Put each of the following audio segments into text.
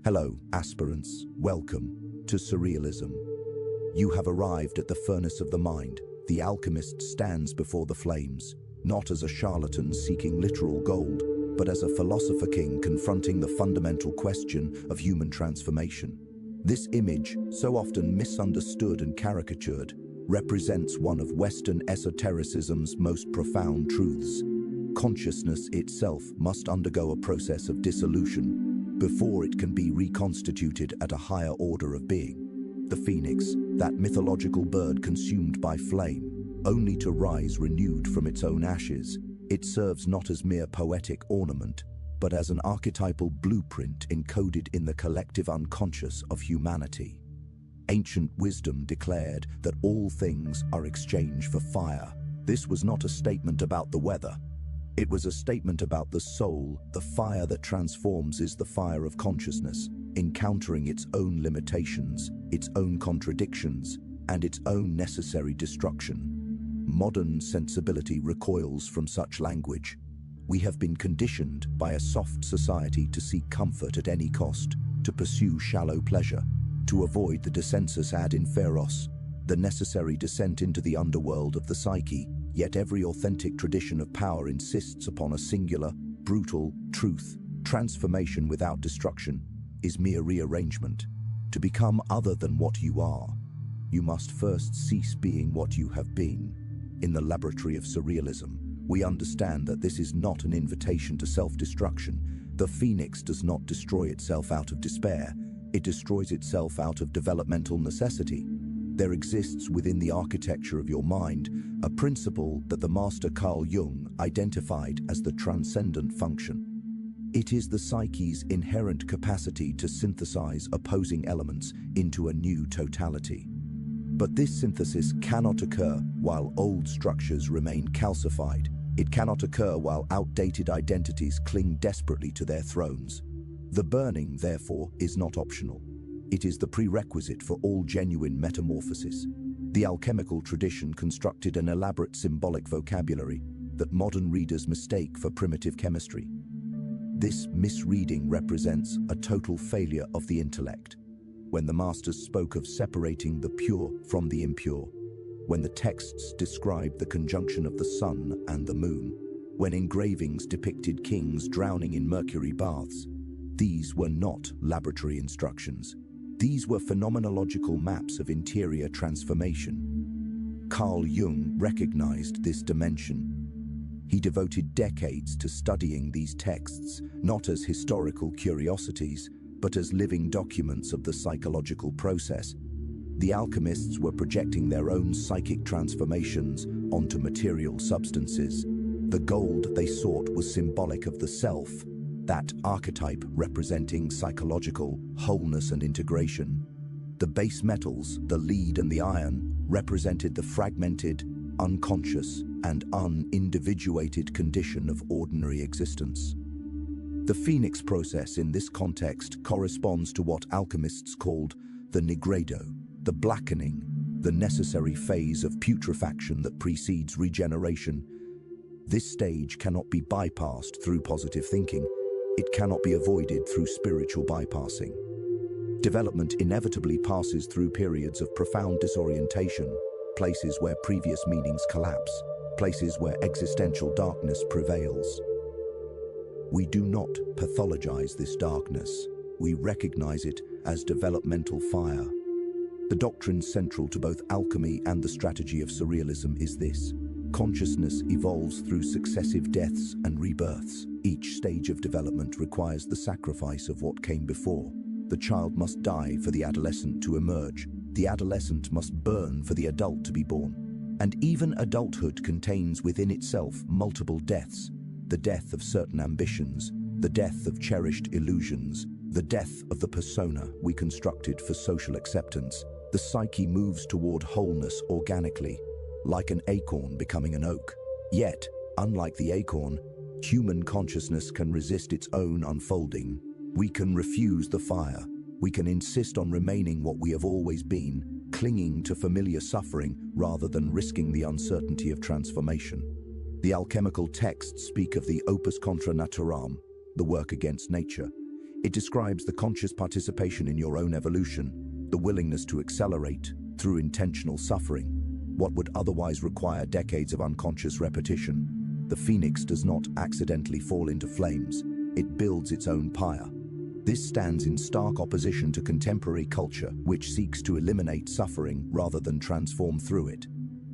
Hello, aspirants. Welcome to Surrealism. You have arrived at the furnace of the mind. The alchemist stands before the flames, not as a charlatan seeking literal gold, but as a philosopher king confronting the fundamental question of human transformation. This image, so often misunderstood and caricatured, represents one of Western esotericism's most profound truths. Consciousness itself must undergo a process of dissolution before it can be reconstituted at a higher order of being. The phoenix, that mythological bird consumed by flame, only to rise renewed from its own ashes, it serves not as mere poetic ornament, but as an archetypal blueprint encoded in the collective unconscious of humanity. Ancient wisdom declared that all things are exchange for fire. This was not a statement about the weather. It was a statement about the soul. The fire that transforms is the fire of consciousness, encountering its own limitations, its own contradictions, and its own necessary destruction. Modern sensibility recoils from such language. We have been conditioned by a soft society to seek comfort at any cost, to pursue shallow pleasure, to avoid the descensus ad inferos, the necessary descent into the underworld of the psyche. Yet every authentic tradition of power insists upon a singular, brutal truth. Transformation without destruction is mere rearrangement. To become other than what you are, you must first cease being what you have been. In the laboratory of surrealism, we understand that this is not an invitation to self-destruction. The phoenix does not destroy itself out of despair. It destroys itself out of developmental necessity. There exists within the architecture of your mind a principle that the master Carl Jung identified as the transcendent function. It is the psyche's inherent capacity to synthesize opposing elements into a new totality. But this synthesis cannot occur while old structures remain calcified. It cannot occur while outdated identities cling desperately to their thrones. The burning, therefore, is not optional. It is the prerequisite for all genuine metamorphosis. The alchemical tradition constructed an elaborate symbolic vocabulary that modern readers mistake for primitive chemistry. This misreading represents a total failure of the intellect. When the masters spoke of separating the pure from the impure, when the texts described the conjunction of the sun and the moon, when engravings depicted kings drowning in mercury baths, these were not laboratory instructions. These were phenomenological maps of interior transformation. Carl Jung recognized this dimension. He devoted decades to studying these texts, not as historical curiosities, but as living documents of the psychological process. The alchemists were projecting their own psychic transformations onto material substances. The gold they sought was symbolic of the self, that archetype representing psychological wholeness and integration. The base metals, the lead and the iron, represented the fragmented, unconscious, and unindividuated condition of ordinary existence. The phoenix process in this context corresponds to what alchemists called the nigredo, the blackening, the necessary phase of putrefaction that precedes regeneration. This stage cannot be bypassed through positive thinking. It cannot be avoided through spiritual bypassing. Development inevitably passes through periods of profound disorientation, places where previous meanings collapse, places where existential darkness prevails. We do not pathologize this darkness. We recognize it as developmental fire. The doctrine central to both alchemy and the strategy of surrealism is this: consciousness evolves through successive deaths and rebirths. Each stage of development requires the sacrifice of what came before. The child must die for the adolescent to emerge. The adolescent must burn for the adult to be born. And even adulthood contains within itself multiple deaths: the death of certain ambitions, the death of cherished illusions, the death of the persona we constructed for social acceptance. The psyche moves toward wholeness organically, like an acorn becoming an oak. Yet, unlike the acorn, human consciousness can resist its own unfolding. We can refuse the fire. We can insist on remaining what we have always been, clinging to familiar suffering rather than risking the uncertainty of transformation. The alchemical texts speak of the opus contra naturam, the work against nature. It describes the conscious participation in your own evolution, the willingness to accelerate through intentional suffering, what would otherwise require decades of unconscious repetition. The phoenix does not accidentally fall into flames, it builds its own pyre. This stands in stark opposition to contemporary culture, which seeks to eliminate suffering rather than transform through it.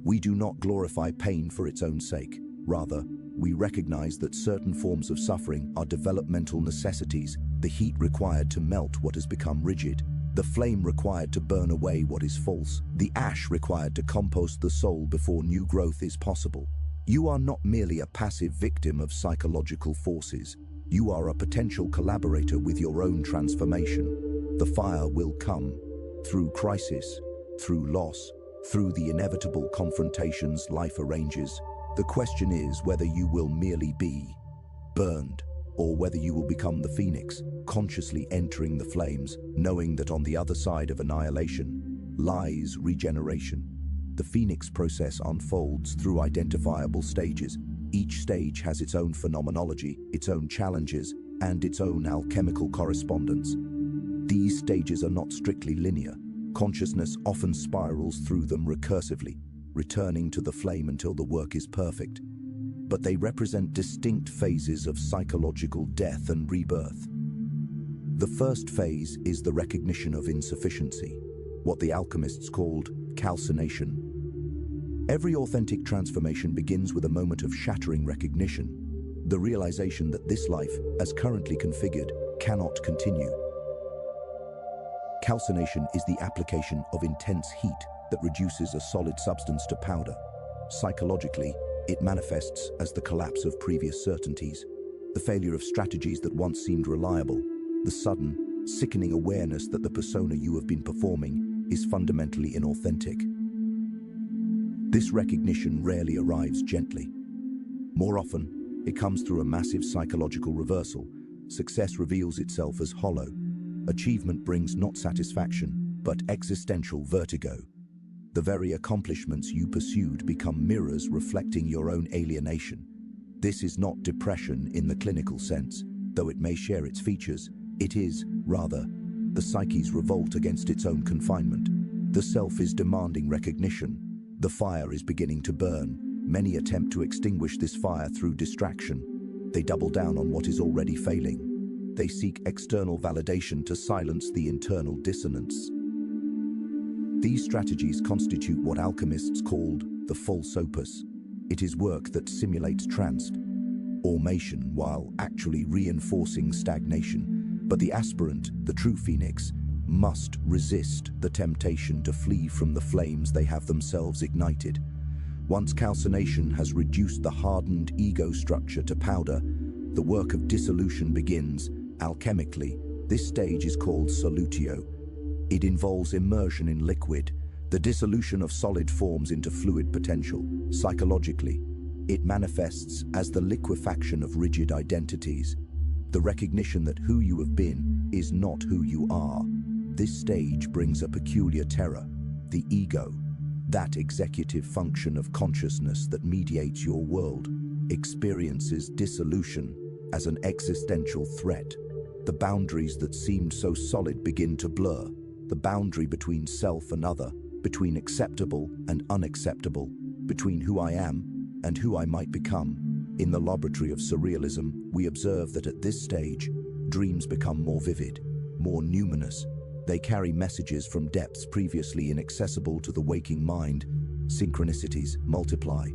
We do not glorify pain for its own sake. Rather, we recognize that certain forms of suffering are developmental necessities, the heat required to melt what has become rigid, the flame required to burn away what is false, the ash required to compost the soul before new growth is possible. You are not merely a passive victim of psychological forces. You are a potential collaborator with your own transformation. The fire will come through crisis, through loss, through the inevitable confrontations life arranges. The question is whether you will merely be burned or whether you will become the phoenix, consciously entering the flames, knowing that on the other side of annihilation lies regeneration. The phoenix process unfolds through identifiable stages. Each stage has its own phenomenology, its own challenges, and its own alchemical correspondence. These stages are not strictly linear. Consciousness often spirals through them recursively, returning to the flame until the work is perfect. But they represent distinct phases of psychological death and rebirth. The first phase is the recognition of insufficiency, what the alchemists called calcination. Every authentic transformation begins with a moment of shattering recognition, the realization that this life, as currently configured, cannot continue. Calcination is the application of intense heat that reduces a solid substance to powder. Psychologically, it manifests as the collapse of previous certainties, the failure of strategies that once seemed reliable, the sudden, sickening awareness that the persona you have been performing is fundamentally inauthentic. This recognition rarely arrives gently. More often, it comes through a massive psychological reversal. Success reveals itself as hollow. Achievement brings not satisfaction, but existential vertigo. The very accomplishments you pursued become mirrors reflecting your own alienation. This is not depression in the clinical sense, though it may share its features. It is, rather, the psyche's revolt against its own confinement. The self is demanding recognition. The fire is beginning to burn. Many attempt to extinguish this fire through distraction. They double down on what is already failing. They seek external validation to silence the internal dissonance. These strategies constitute what alchemists called the false opus. It is work that simulates transformation while actually reinforcing stagnation. But the aspirant, the true phoenix, must resist the temptation to flee from the flames they have themselves ignited. Once calcination has reduced the hardened ego structure to powder, the work of dissolution begins. Alchemically, this stage is called solutio. It involves immersion in liquid, the dissolution of solid forms into fluid potential. Psychologically, it manifests as the liquefaction of rigid identities, the recognition that who you have been is not who you are. This stage brings a peculiar terror. The ego, that executive function of consciousness that mediates your world, experiences dissolution as an existential threat. The boundaries that seemed so solid begin to blur. The boundary between self and other, between acceptable and unacceptable, between who I am and who I might become. In the laboratory of surrealism, we observe that at this stage, dreams become more vivid, more numinous. They carry messages from depths previously inaccessible to the waking mind. Synchronicities multiply.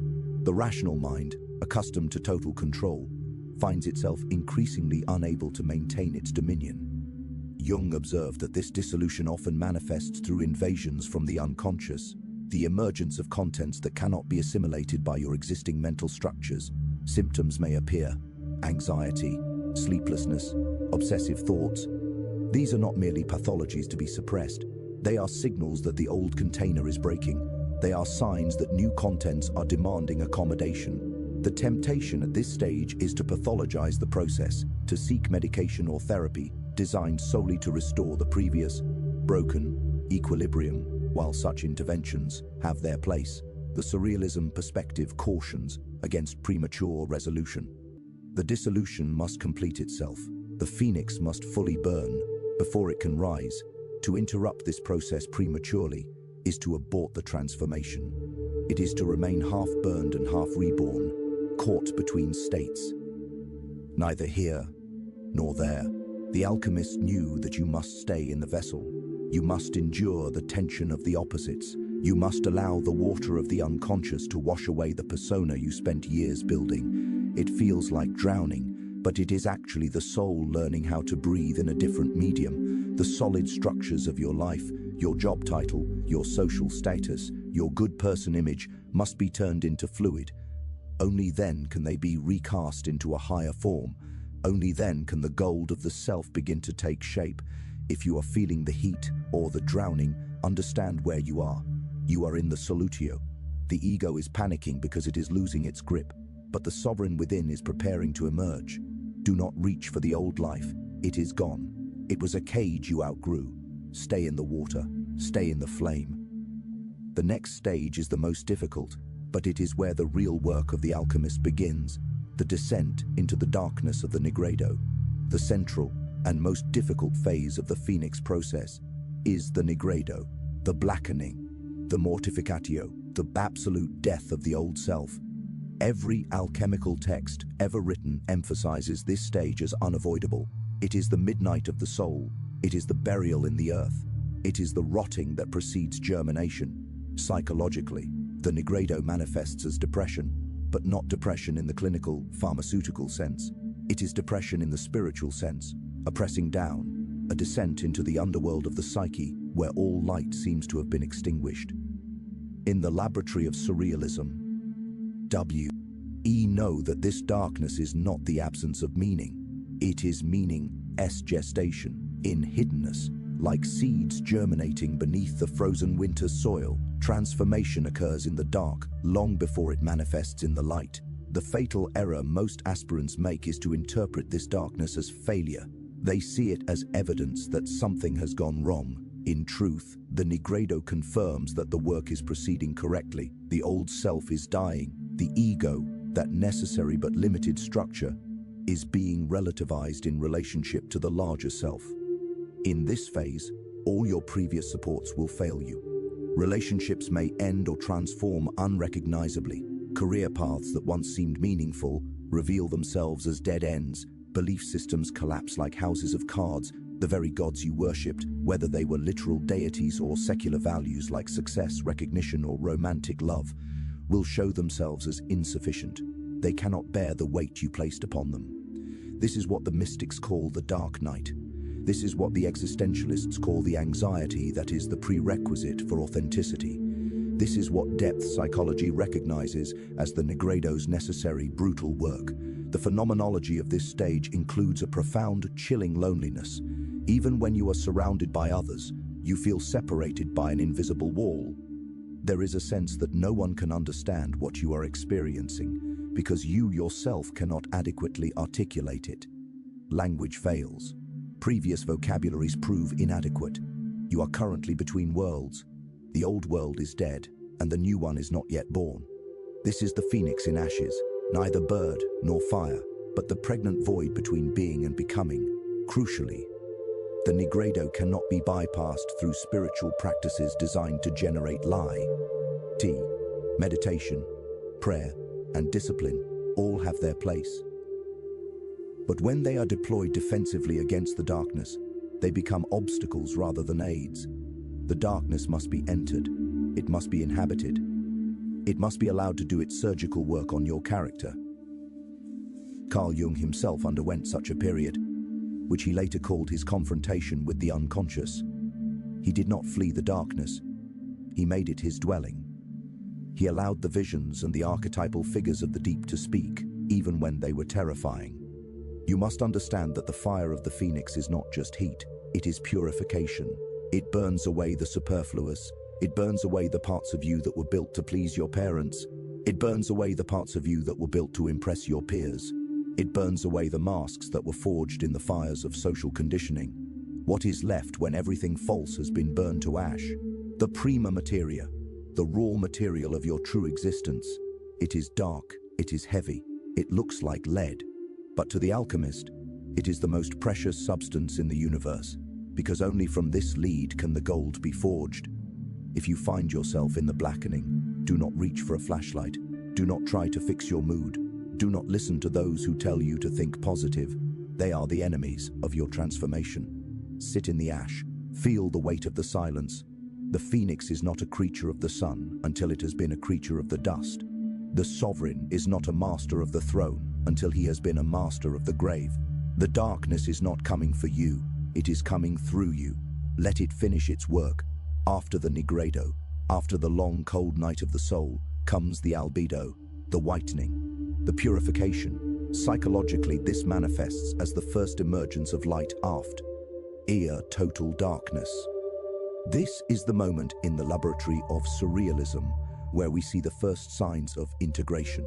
The rational mind, accustomed to total control, finds itself increasingly unable to maintain its dominion. Jung observed that this dissolution often manifests through invasions from the unconscious, the emergence of contents that cannot be assimilated by your existing mental structures. Symptoms may appear: anxiety, sleeplessness, obsessive thoughts. These are not merely pathologies to be suppressed. They are signals that the old container is breaking. They are signs that new contents are demanding accommodation. The temptation at this stage is to pathologize the process, to seek medication or therapy designed solely to restore the previous broken equilibrium. While such interventions have their place, the surrealism perspective cautions against premature resolution. The dissolution must complete itself. The phoenix must fully burn before it can rise. To interrupt this process prematurely is to abort the transformation. It is to remain half burned and half reborn, caught between states. Neither here nor there. The alchemist knew that you must stay in the vessel. You must endure the tension of the opposites. You must allow the water of the unconscious to wash away the persona you spent years building. It feels like drowning, but it is actually the soul learning how to breathe in a different medium. The solid structures of your life, your job title, your social status, your good person image must be turned into fluid. Only then can they be recast into a higher form. Only then can the gold of the self begin to take shape. If you are feeling the heat or the drowning, understand where you are. You are in the solutio. The ego is panicking because it is losing its grip, but the sovereign within is preparing to emerge. Do not reach for the old life. It is gone. It was a cage you outgrew. Stay in the water. Stay in the flame. The next stage is the most difficult, but it is where the real work of the alchemist begins. The descent into the darkness of the nigredo. The central and most difficult phase of the phoenix process is the nigredo, the blackening, the mortificatio, the absolute death of the old self. Every alchemical text ever written emphasizes this stage as unavoidable. It is the midnight of the soul. It is the burial in the earth. It is the rotting that precedes germination. Psychologically, the nigredo manifests as depression, but not depression in the clinical, pharmaceutical sense. It is depression in the spiritual sense, a pressing down, a descent into the underworld of the psyche, where all light seems to have been extinguished. In the laboratory of surrealism, we know that this darkness is not the absence of meaning. It is meaning's gestation, in hiddenness, like seeds germinating beneath the frozen winter soil. Transformation occurs in the dark, long before it manifests in the light. The fatal error most aspirants make is to interpret this darkness as failure. They see it as evidence that something has gone wrong. In truth, the nigredo confirms that the work is proceeding correctly. The old self is dying. The ego, that necessary but limited structure, is being relativized in relationship to the larger self. In this phase, all your previous supports will fail you. Relationships may end or transform unrecognizably. Career paths that once seemed meaningful reveal themselves as dead ends. Belief systems collapse like houses of cards. The very gods you worshipped, whether they were literal deities or secular values like success, recognition, or romantic love, will show themselves as insufficient. They cannot bear the weight you placed upon them. This is what the mystics call the dark night. This is what the existentialists call the anxiety that is the prerequisite for authenticity. This is what depth psychology recognizes as the nigredo's necessary brutal work. The phenomenology of this stage includes a profound, chilling loneliness. Even when you are surrounded by others, you feel separated by an invisible wall. There is a sense that no one can understand what you are experiencing because you yourself cannot adequately articulate it. Language fails. Previous vocabularies prove inadequate. You are currently between worlds. The old world is dead, and the new one is not yet born. This is the phoenix in ashes, neither bird nor fire, but the pregnant void between being and becoming. Crucially, the nigredo cannot be bypassed through spiritual practices designed to generate meditation, prayer, and discipline all have their place. But when they are deployed defensively against the darkness, they become obstacles rather than aids. The darkness must be entered. It must be inhabited. It must be allowed to do its surgical work on your character. Carl Jung himself underwent such a period, which he later called his confrontation with the unconscious. He did not flee the darkness. He made it his dwelling. He allowed the visions and the archetypal figures of the deep to speak, even when they were terrifying. You must understand that the fire of the phoenix is not just heat, it is purification. It burns away the superfluous. It burns away the parts of you that were built to please your parents. It burns away the parts of you that were built to impress your peers. It burns away the masks that were forged in the fires of social conditioning. What is left when everything false has been burned to ash? The prima materia, the raw material of your true existence. It is dark, it is heavy, it looks like lead. But to the alchemist, It is the most precious substance in the universe, because only from this lead can the gold be forged. If you find yourself in the blackening, do not reach for a flashlight. Do not try to fix your mood. Do not listen to those who tell you to think positive. They are the enemies of your transformation. Sit in the ash. Feel the weight of the silence. The phoenix is not a creature of the sun until it has been a creature of the dust. The sovereign is not a master of the throne until he has been a master of the grave. The darkness is not coming for you. It is coming through you. Let it finish its work. After the nigredo, after the long cold night of the soul, comes the albedo, the whitening, the purification. Psychologically, this manifests as the first emergence of light aft, total darkness. This is the moment in the laboratory of surrealism where we see the first signs of integration.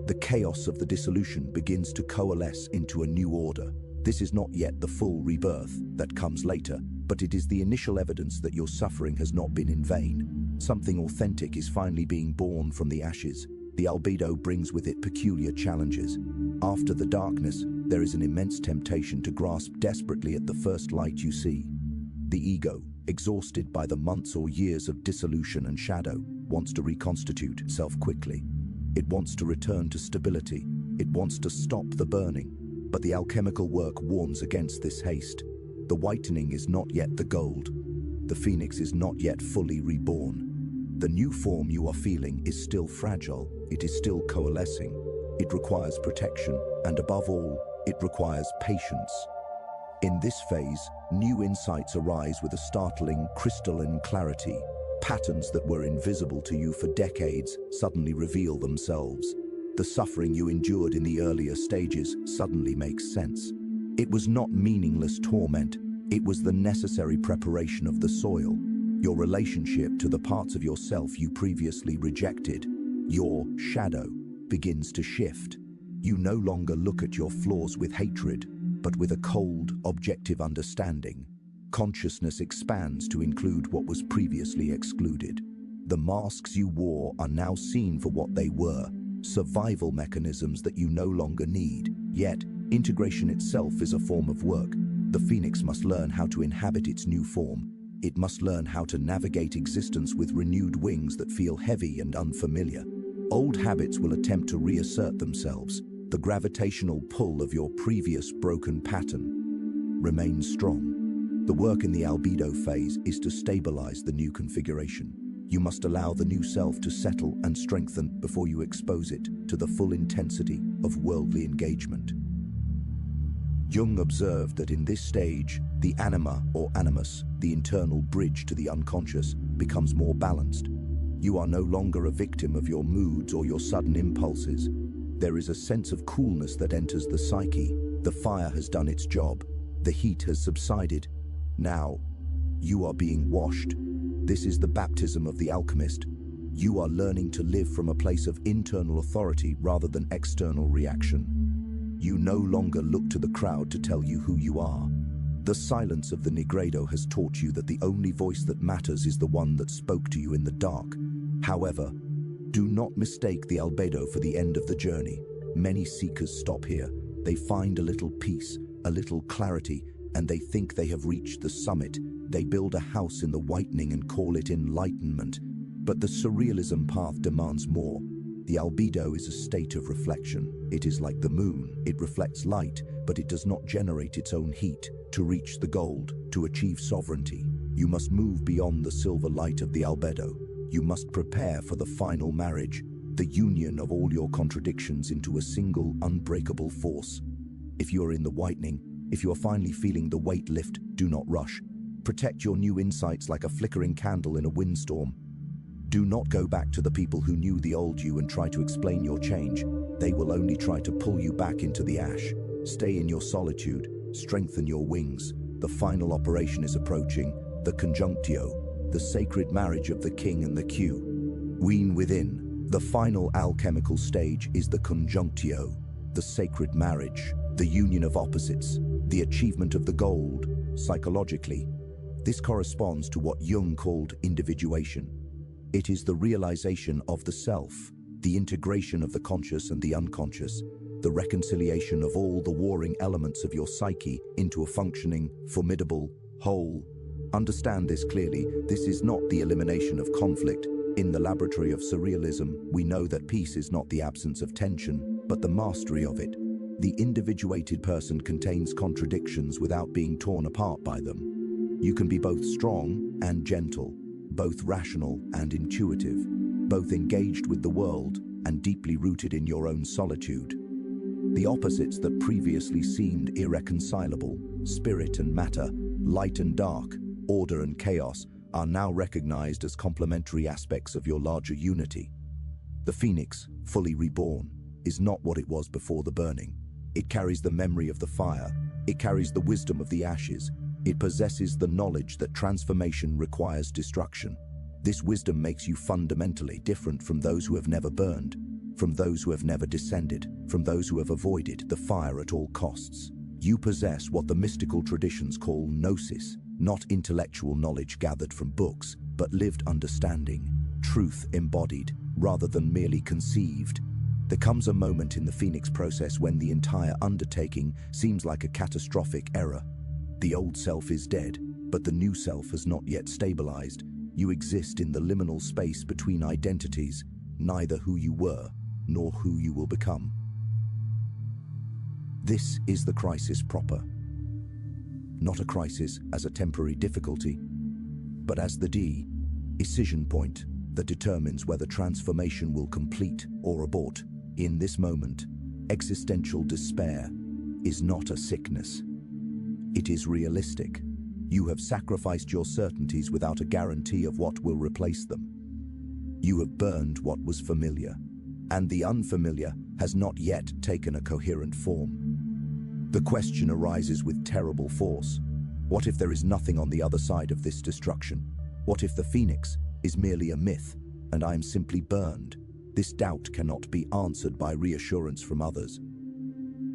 The chaos of the dissolution begins to coalesce into a new order. This is not yet the full rebirth that comes later, but it is the initial evidence that your suffering has not been in vain. Something authentic is finally being born from the ashes. The albedo brings with it peculiar challenges. After the darkness, there is an immense temptation to grasp desperately at the first light you see. The ego, exhausted by the months or years of dissolution and shadow, wants to reconstitute itself quickly. It wants to return to stability. It wants to stop the burning. But the alchemical work warns against this haste. The whitening is not yet the gold. The phoenix is not yet fully reborn. The new form you are feeling is still fragile. It is still coalescing. It requires protection, and above all, it requires patience. In this phase, new insights arise with a startling, crystalline clarity. Patterns that were invisible to you for decades suddenly reveal themselves. The suffering you endured in the earlier stages suddenly makes sense. It was not meaningless torment. It was the necessary preparation of the soil. Your relationship to the parts of yourself you previously rejected, your shadow, begins to shift. You no longer look at your flaws with hatred, but with a cold, objective understanding. Consciousness expands to include what was previously excluded. The masks you wore are now seen for what they were, survival mechanisms that you no longer need. Yet, integration itself is a form of work. The phoenix must learn how to inhabit its new form. It must learn how to navigate existence with renewed wings that feel heavy and unfamiliar. Old habits will attempt to reassert themselves. The gravitational pull of your previous broken pattern remains strong. The work in the albedo phase is to stabilize the new configuration. You must allow the new self to settle and strengthen before you expose it to the full intensity of worldly engagement. Jung observed that in this stage, the anima or animus, the internal bridge to the unconscious, becomes more balanced. You are no longer a victim of your moods or your sudden impulses. There is a sense of coolness that enters the psyche. The fire has done its job. The heat has subsided. Now, you are being washed. This is the baptism of the alchemist. You are learning to live from a place of internal authority rather than external reaction. You no longer look to the crowd to tell you who you are. The silence of the nigredo has taught you that the only voice that matters is the one that spoke to you in the dark. However, do not mistake the albedo for the end of the journey. Many seekers stop here. They find a little peace, a little clarity, and they think they have reached the summit. They build a house in the whitening and call it enlightenment. But the surrealism path demands more. The albedo is a state of reflection. It is like the moon. It reflects light, but it does not generate its own heat. To reach the gold, to achieve sovereignty, you must move beyond the silver light of the albedo. You must prepare for the final marriage, the union of all your contradictions into a single, unbreakable force. If you are in the whitening, if you are finally feeling the weight lift, do not rush. Protect your new insights like a flickering candle in a windstorm. Do not go back to the people who knew the old you and try to explain your change. They will only try to pull you back into the ash. Stay in your solitude. Strengthen your wings. The final operation is approaching, the conjunctio, the sacred marriage of the king and the queen. Wean within. The final alchemical stage is the conjunctio, the sacred marriage, the union of opposites, the achievement of the gold. Psychologically, this corresponds to what Jung called individuation. It is the realization of the self, the integration of the conscious and the unconscious, the reconciliation of all the warring elements of your psyche into a functioning, formidable whole. Understand this clearly, this is not the elimination of conflict. In the laboratory of surrealism, we know that peace is not the absence of tension, but the mastery of it. The individuated person contains contradictions without being torn apart by them. You can be both strong and gentle, both rational and intuitive, both engaged with the world and deeply rooted in your own solitude. The opposites that previously seemed irreconcilable, spirit and matter, light and dark, order and chaos, are now recognized as complementary aspects of your larger unity. The phoenix, fully reborn, is not what it was before the burning. It carries the memory of the fire. It carries the wisdom of the ashes. It possesses the knowledge that transformation requires destruction. This wisdom makes you fundamentally different from those who have never burned, from those who have never descended, from those who have avoided the fire at all costs. You possess what the mystical traditions call gnosis, not intellectual knowledge gathered from books, but lived understanding, truth embodied, rather than merely conceived. There comes a moment in the phoenix process when the entire undertaking seems like a catastrophic error. The old self is dead, but the new self has not yet stabilized. You exist in the liminal space between identities, neither who you were nor who you will become. This is the crisis proper. Not a crisis as a temporary difficulty, but as the decision point that determines whether transformation will complete or abort. In this moment, existential despair is not a sickness. It is realistic. You have sacrificed your certainties without a guarantee of what will replace them. You have burned what was familiar, and the unfamiliar has not yet taken a coherent form. The question arises with terrible force. What if there is nothing on the other side of this destruction? What if the phoenix is merely a myth, and I am simply burned? This doubt cannot be answered by reassurance from others.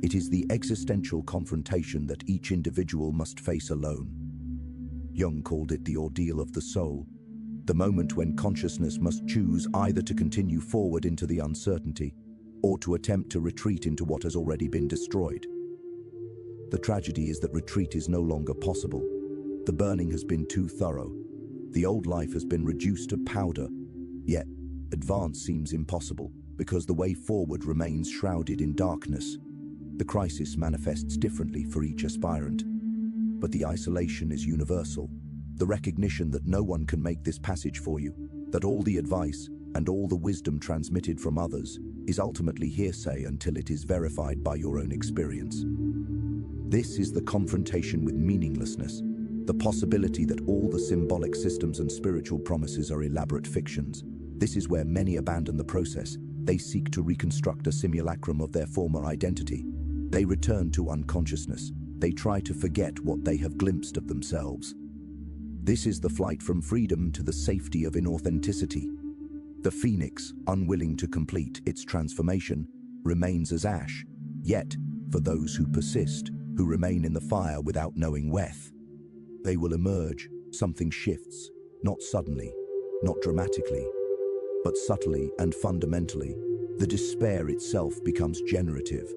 It is the existential confrontation that each individual must face alone. Jung called it the ordeal of the soul, the moment when consciousness must choose either to continue forward into the uncertainty or to attempt to retreat into what has already been destroyed. The tragedy is that retreat is no longer possible. The burning has been too thorough. The old life has been reduced to powder, yet advance seems impossible because the way forward remains shrouded in darkness. The crisis manifests differently for each aspirant, but the isolation is universal. The recognition that no one can make this passage for you, that all the advice and all the wisdom transmitted from others is ultimately hearsay until it is verified by your own experience. This is the confrontation with meaninglessness, the possibility that all the symbolic systems and spiritual promises are elaborate fictions. This is where many abandon the process. They seek to reconstruct a simulacrum of their former identity. They return to unconsciousness. They try to forget what they have glimpsed of themselves. This is the flight from freedom to the safety of inauthenticity. The phoenix, unwilling to complete its transformation, remains as ash. Yet, for those who persist, who remain in the fire without knowing wheth, they will emerge. Something shifts, not suddenly, not dramatically, but subtly and fundamentally. The despair itself becomes generative.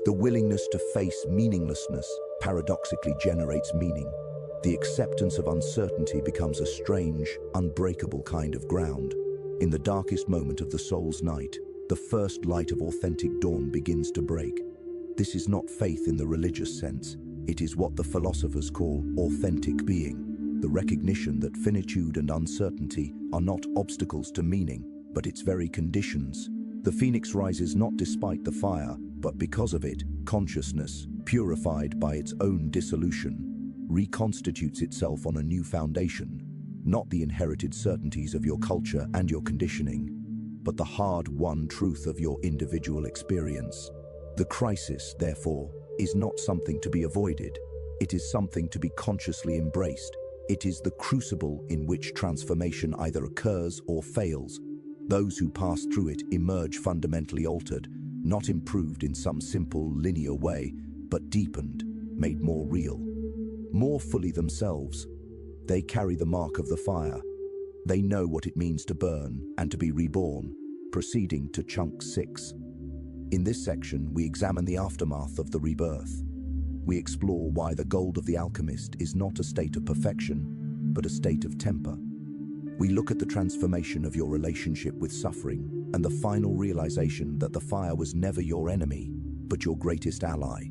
The willingness to face meaninglessness paradoxically generates meaning. The acceptance of uncertainty becomes a strange, unbreakable kind of ground. In the darkest moment of the soul's night, the first light of authentic dawn begins to break. This is not faith in the religious sense. It is what the philosophers call authentic being, the recognition that finitude and uncertainty are not obstacles to meaning, but its very conditions. The phoenix rises not despite the fire, but because of it. Consciousness, purified by its own dissolution, reconstitutes itself on a new foundation, not the inherited certainties of your culture and your conditioning, but the hard-won truth of your individual experience. The crisis, therefore, is not something to be avoided. It is something to be consciously embraced. It is the crucible in which transformation either occurs or fails. Those who pass through it emerge fundamentally altered, not improved in some simple, linear way, but deepened, made more real, more fully themselves. They carry the mark of the fire. They know what it means to burn and to be reborn. Proceeding to chunk 6. In this section, we examine the aftermath of the rebirth. We explore why the gold of the alchemist is not a state of perfection, but a state of temper. We look at the transformation of your relationship with suffering and the final realization that the fire was never your enemy, but your greatest ally.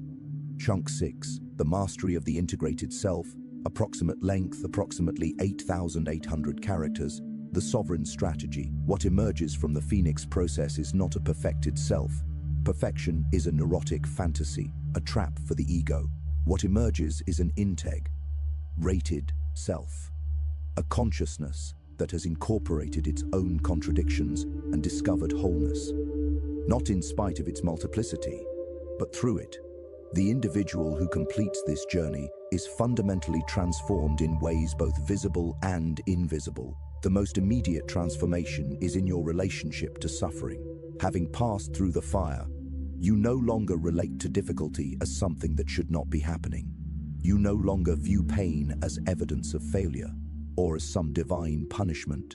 Chunk 6, the mastery of the integrated self, approximate length, approximately 8,800 characters, the sovereign strategy. What emerges from the Phoenix process is not a perfected self. Perfection is a neurotic fantasy, a trap for the ego. What emerges is an rated self, a consciousness that has incorporated its own contradictions and discovered wholeness, not in spite of its multiplicity, but through it. The individual who completes this journey is fundamentally transformed in ways both visible and invisible. The most immediate transformation is in your relationship to suffering. Having passed through the fire, you no longer relate to difficulty as something that should not be happening. You no longer view pain as evidence of failure or as some divine punishment.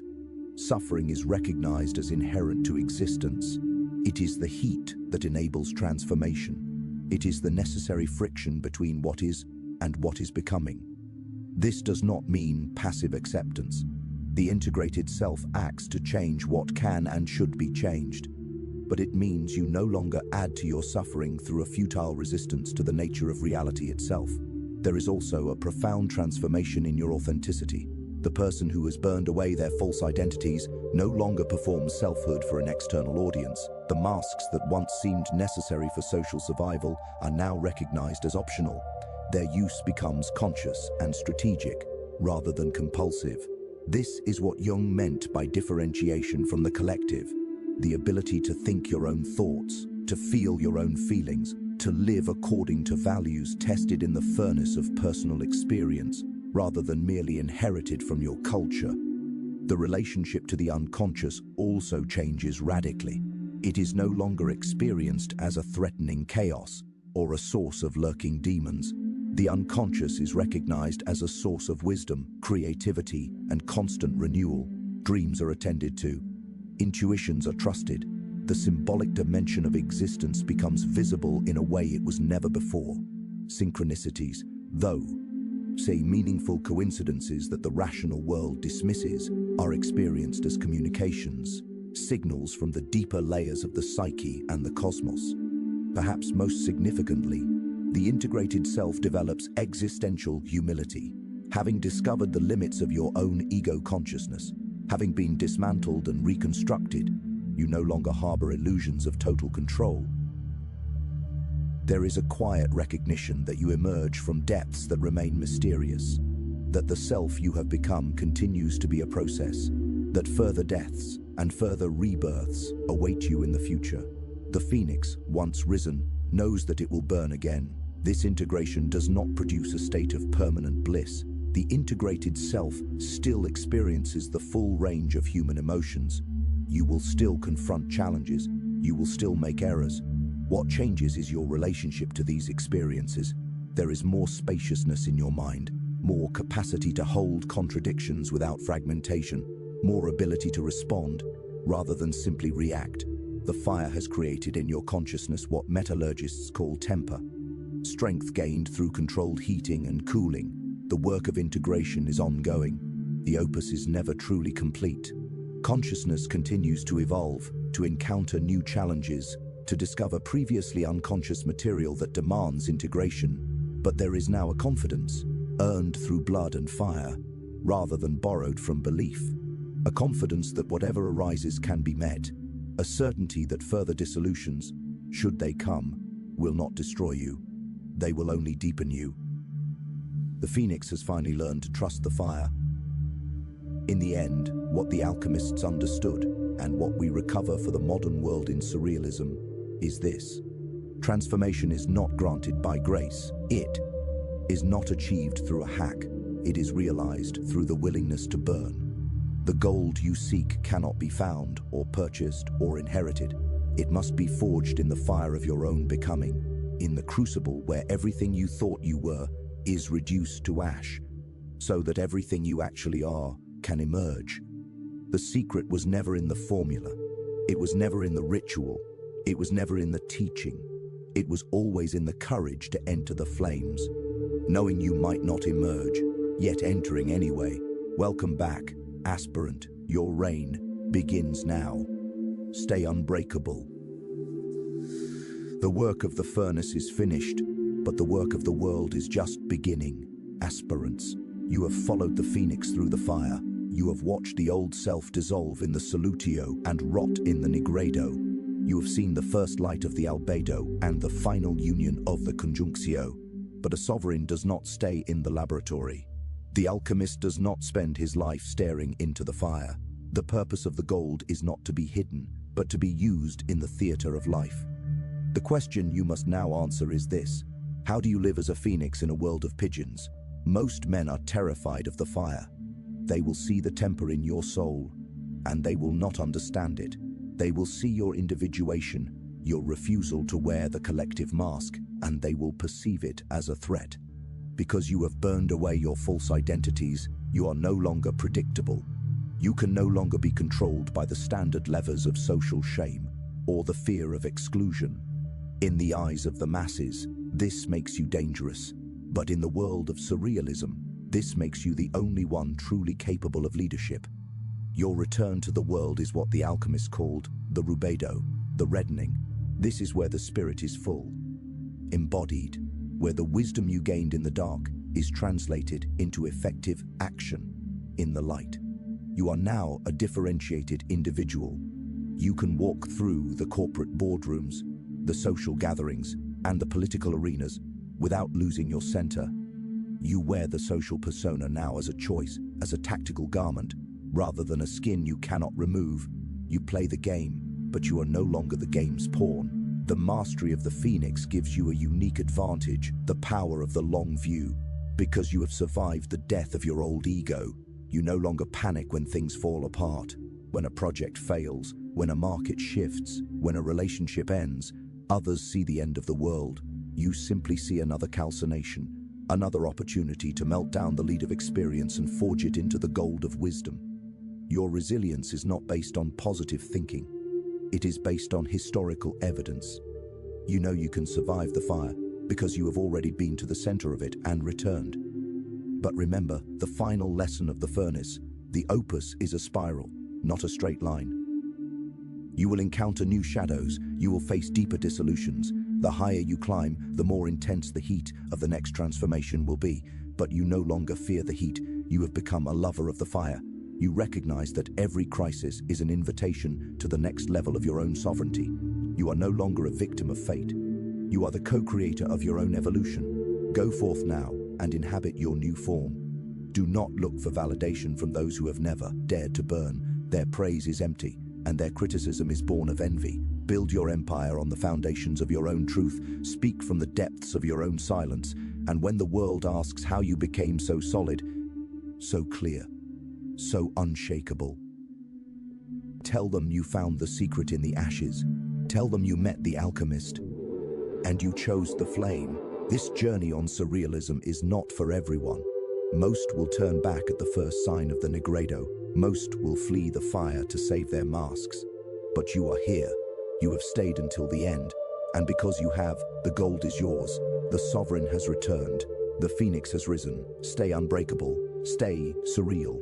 Suffering is recognized as inherent to existence. It is the heat that enables transformation. It is the necessary friction between what is and what is becoming. This does not mean passive acceptance. The integrated self acts to change what can and should be changed, but it means you no longer add to your suffering through a futile resistance to the nature of reality itself. There is also a profound transformation in your authenticity. The person who has burned away their false identities no longer performs selfhood for an external audience. The masks that once seemed necessary for social survival are now recognized as optional. Their use becomes conscious and strategic, rather than compulsive. This is what Jung meant by differentiation from the collective, the ability to think your own thoughts, to feel your own feelings, to live according to values tested in the furnace of personal experience, rather than merely inherited from your culture. The relationship to the unconscious also changes radically. It is no longer experienced as a threatening chaos or a source of lurking demons. The unconscious is recognized as a source of wisdom, creativity, and constant renewal. Dreams are attended to. Intuitions are trusted. The symbolic dimension of existence becomes visible in a way it was never before. Synchronicities, though, say meaningful coincidences that the rational world dismisses, are experienced as communications, signals from the deeper layers of the psyche and the cosmos. Perhaps most significantly, the integrated self develops existential humility. Having discovered the limits of your own ego consciousness, having been dismantled and reconstructed, you no longer harbor illusions of total control. There is a quiet recognition that you emerge from depths that remain mysterious, that the self you have become continues to be a process, that further deaths and further rebirths await you in the future. The phoenix, once risen, knows that it will burn again. This integration does not produce a state of permanent bliss. The integrated self still experiences the full range of human emotions. You will still confront challenges. You will still make errors. What changes is your relationship to these experiences. There is more spaciousness in your mind, more capacity to hold contradictions without fragmentation, more ability to respond rather than simply react. The fire has created in your consciousness what metallurgists call temper. Strength gained through controlled heating and cooling. The work of integration is ongoing. The opus is never truly complete. Consciousness continues to evolve, to encounter new challenges, to discover previously unconscious material that demands integration. But there is now a confidence, earned through blood and fire, rather than borrowed from belief. A confidence that whatever arises can be met. A certainty that further dissolutions, should they come, will not destroy you. They will only deepen you. The phoenix has finally learned to trust the fire. In the end, what the alchemists understood, and what we recover for the modern world in surrealism, is this. Transformation is not granted by grace. It is not achieved through a hack. It is realized through the willingness to burn. The gold you seek cannot be found, or purchased, or inherited. It must be forged in the fire of your own becoming, in the crucible where everything you thought you were is reduced to ash, so that everything you actually are can emerge. The secret was never in the formula. It was never in the ritual. It was never in the teaching. It was always in the courage to enter the flames, knowing you might not emerge, yet entering anyway. Welcome back, aspirant. Your reign begins now. Stay unbreakable. The work of the furnace is finished, but the work of the world is just beginning. Aspirants, you have followed the phoenix through the fire. You have watched the old self dissolve in the solutio and rot in the nigredo. You have seen the first light of the albedo and the final union of the conjunctio. But a sovereign does not stay in the laboratory. The alchemist does not spend his life staring into the fire. The purpose of the gold is not to be hidden, but to be used in the theater of life. The question you must now answer is this: how do you live as a phoenix in a world of pigeons? Most men are terrified of the fire. They will see the temper in your soul, and they will not understand it. They will see your individuation, your refusal to wear the collective mask, and they will perceive it as a threat. Because you have burned away your false identities, you are no longer predictable. You can no longer be controlled by the standard levers of social shame or the fear of exclusion. In the eyes of the masses, this makes you dangerous. But in the world of surrealism, this makes you the only one truly capable of leadership. Your return to the world is what the alchemists called the rubedo, the reddening. This is where the spirit is full, embodied, where the wisdom you gained in the dark is translated into effective action in the light. You are now a differentiated individual. You can walk through the corporate boardrooms, the social gatherings, and the political arenas without losing your center. You wear the social persona now as a choice, as a tactical garment, rather than a skin you cannot remove. You play the game, but you are no longer the game's pawn. The mastery of the phoenix gives you a unique advantage, the power of the long view. Because you have survived the death of your old ego, you no longer panic when things fall apart, when a project fails, when a market shifts, when a relationship ends. Others see the end of the world. You simply see another calcination, another opportunity to melt down the lead of experience and forge it into the gold of wisdom. Your resilience is not based on positive thinking. It is based on historical evidence. You know you can survive the fire because you have already been to the center of it and returned. But remember, the final lesson of the furnace, the opus, is a spiral, not a straight line. You will encounter new shadows, you will face deeper dissolutions. The higher you climb, the more intense the heat of the next transformation will be. But you no longer fear the heat, you have become a lover of the fire. You recognize that every crisis is an invitation to the next level of your own sovereignty. You are no longer a victim of fate. You are the co-creator of your own evolution. Go forth now and inhabit your new form. Do not look for validation from those who have never dared to burn. Their praise is empty, and their criticism is born of envy. Build your empire on the foundations of your own truth. Speak from the depths of your own silence. And when the world asks how you became so solid, so clear, so unshakable, tell them you found the secret in the ashes. Tell them you met the alchemist, and you chose the flame. This journey on surrealism is not for everyone. Most will turn back at the first sign of the nigredo. Most will flee the fire to save their masks. But you are here. You have stayed until the end. And because you have, the gold is yours. The sovereign has returned. The phoenix has risen. Stay unbreakable. Stay surreal.